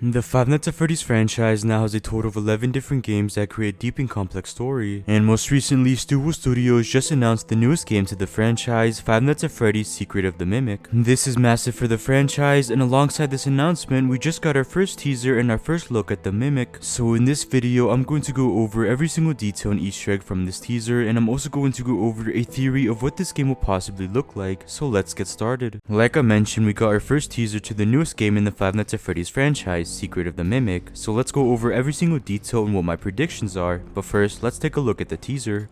The Five Nights at Freddy's franchise now has a total of 11 different games that create a deep and complex story, and most recently, Stuwo Studios just announced the newest game to the franchise, Five Nights at Freddy's Secret of the Mimic. This is massive for the franchise, and alongside this announcement, we just got our first teaser and our first look at the Mimic. So in this video, I'm going to go over every single detail and Easter egg from this teaser, and I'm also going to go over a theory of what this game will possibly look like, so let's get started. Like I mentioned, we got our first teaser to the newest game in the Five Nights at Freddy's franchise, Secret of the Mimic, so let's go over every single detail and what my predictions are, but first, let's take a look at the teaser.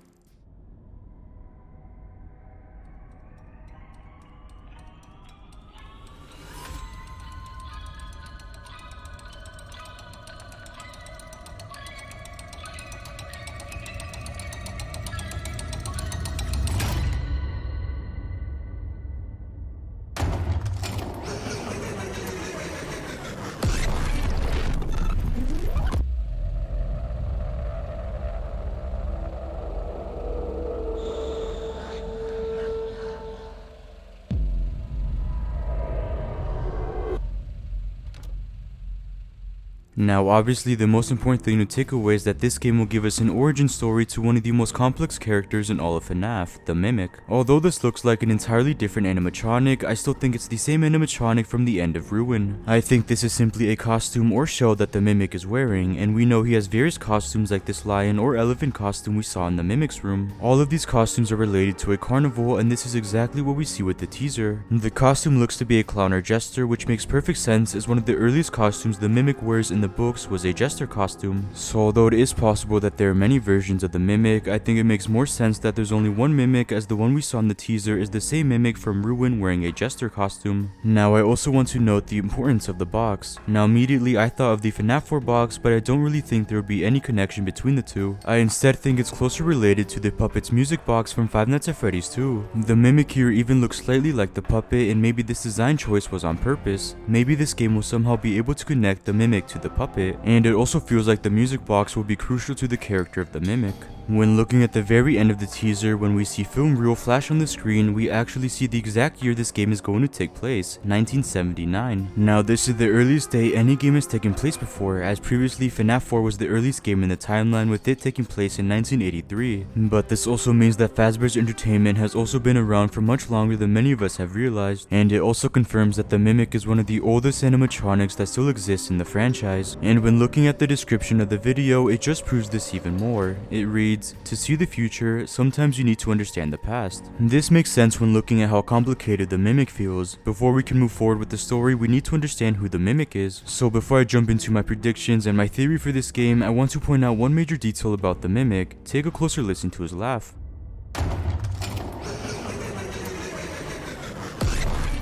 Now obviously the most important thing to take away is that this game will give us an origin story to one of the most complex characters in all of Fnaf, the Mimic. Although this looks like an entirely different animatronic, I still think it's the same animatronic from the end of Ruin. I think this is simply a costume or shell that the Mimic is wearing, and we know he has various costumes like this lion or elephant costume we saw in the Mimic's room. All of these costumes are related to a carnival, and this is exactly what we see with the teaser. The costume looks to be a clown or jester, which makes perfect sense as one of the earliest costumes the Mimic wears in the books was a jester costume. So although it is possible that there are many versions of the Mimic, I think it makes more sense that there's only one Mimic, as the one we saw in the teaser is the same Mimic from Ruin wearing a jester costume. Now I also want to note the importance of the box. Now immediately I thought of the Fnaf 4 box, but I don't really think there would be any connection between the two. I instead think it's closer related to the puppet's music box from Five Nights at Freddy's 2. The Mimic here even looks slightly like the puppet, and maybe this design choice was on purpose. Maybe this game will somehow be able to connect the Mimic to the puppet, and it also feels like the music box will be crucial to the character of the Mimic. When looking at the very end of the teaser, when we see film reel flash on the screen, we actually see the exact year this game is going to take place, 1979. Now this is the earliest day any game has taken place before, as previously Fnaf 4 was the earliest game in the timeline, with it taking place in 1983. But this also means that Fazbear's Entertainment has also been around for much longer than many of us have realized, and it also confirms that the Mimic is one of the oldest animatronics that still exists in the franchise. And when looking at the description of the video, it just proves this even more. It reads, "To see the future, sometimes you need to understand the past." This makes sense when looking at how complicated the Mimic feels. Before we can move forward with the story, we need to understand who the Mimic is. So before I jump into my predictions and my theory for this game, I want to point out one major detail about the Mimic. Take a closer listen to his laugh.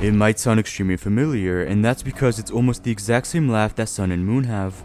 It might sound extremely familiar, and that's because it's almost the exact same laugh that Sun and Moon have.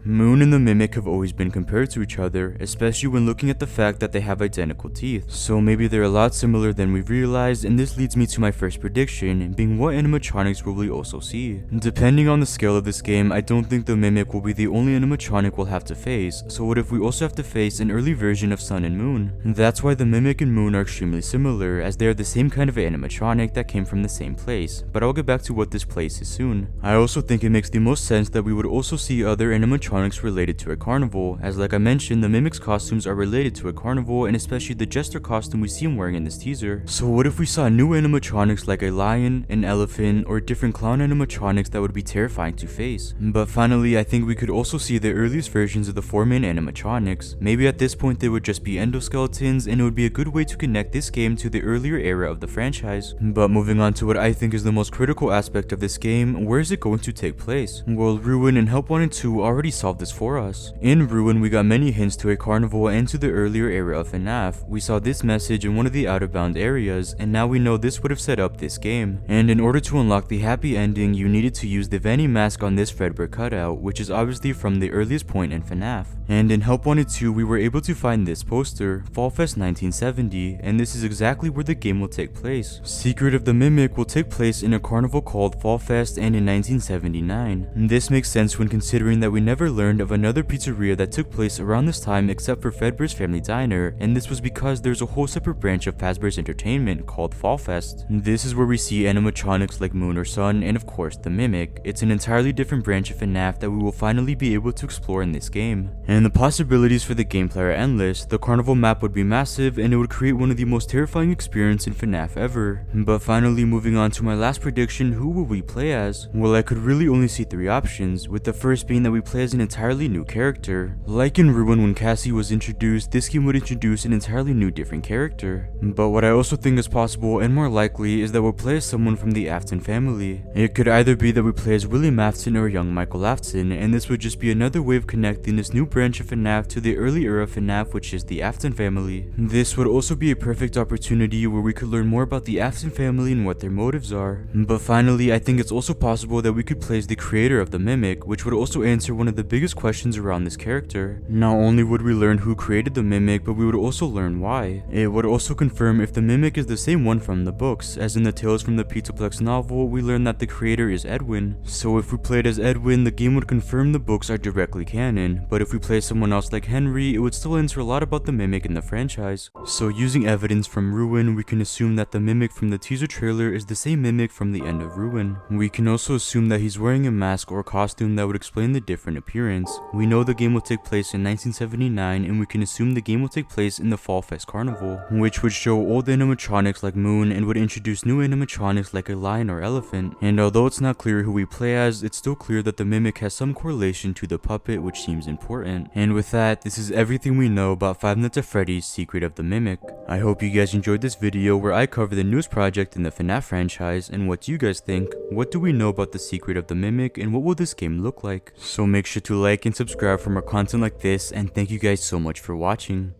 Moon and the Mimic have always been compared to each other, especially when looking at the fact that they have identical teeth. So maybe they're a lot similar than we've realized, and this leads me to my first prediction, being what animatronics will we also see. Depending on the scale of this game, I don't think the Mimic will be the only animatronic we'll have to face, so what if we also have to face an early version of Sun and Moon? That's why the Mimic and Moon are extremely similar, as they are the same kind of animatronic that came from the same place, but I'll get back to what this place is soon. I also think it makes the most sense that we would also see other animatronics related to a carnival, as like I mentioned, the Mimic's costumes are related to a carnival, and especially the Jester costume we see him wearing in this teaser. So what if we saw new animatronics like a lion, an elephant, or different clown animatronics that would be terrifying to face? But finally, I think we could also see the earliest versions of the 4 main animatronics. Maybe at this point they would just be endoskeletons, and it would be a good way to connect this game to the earlier era of the franchise. But moving on to what I think is the most critical aspect of this game, where is it going to take place? Well, Ruin and Help 1 and 2 already solved this for us. In Ruin, we got many hints to a carnival and to the earlier era of Fnaf. We saw this message in one of the out-of-bound areas, and now we know this would have set up this game. And in order to unlock the happy ending, you needed to use the Vanny mask on this Fredbear cutout, which is obviously from the earliest point in Fnaf. And in Help 1 and 2, we were able to find this poster, Fall Fest 1970, and this is exactly where the game will take place. Secret of the Mimic will take place in a carnival called Fall Fest and in 1979. This makes sense when considering that we never learned learned of another pizzeria that took place around this time except for Fazbear's Family Diner, and this was because there's a whole separate branch of Fazbear's Entertainment called Fall Fest. This is where we see animatronics like Moon or Sun, and of course the Mimic. It's an entirely different branch of FNAF that we will finally be able to explore in this game. And the possibilities for the gameplay are endless. The carnival map would be massive, and it would create one of the most terrifying experiences in FNAF ever. But finally, moving on to my last prediction, who will we play as? Well, I could really only see three options, with the first being that we play as an entirely new character. Like in Ruin when Cassie was introduced, this game would introduce an entirely new different character. But what I also think is possible and more likely is that we'll play as someone from the Afton family. It could either be that we play as William Afton or young Michael Afton, and this would just be another way of connecting this new branch of FNAF to the early era of FNAF, which is the Afton family. This would also be a perfect opportunity where we could learn more about the Afton family and what their motives are. But finally, I think it's also possible that we could play as the creator of the Mimic, which would also answer one of the biggest questions around this character. Not only would we learn who created the Mimic, but we would also learn why. It would also confirm if the Mimic is the same one from the books, as in the Tales from the Pizzaplex novel, we learn that the creator is Edwin. So if we played as Edwin, the game would confirm the books are directly canon, but if we play someone else like Henry, it would still answer a lot about the Mimic in the franchise. So using evidence from Ruin, we can assume that the Mimic from the teaser trailer is the same Mimic from the end of Ruin. We can also assume that he's wearing a mask or costume that would explain the different appearance. We know the game will take place in 1979, and we can assume the game will take place in the Fall Fest Carnival, which would show old animatronics like Moon and would introduce new animatronics like a lion or elephant. And although it's not clear who we play as, it's still clear that the Mimic has some correlation to the puppet, which seems important. And with that, this is everything we know about Five Nights at Freddy's Secret of the Mimic. I hope you guys enjoyed this video where I cover the newest project in the FNAF franchise, and what do you guys think? What do we know about the Secret of the Mimic, and what will this game look like? So make sure to like and subscribe for more content like this, and thank you guys so much for watching.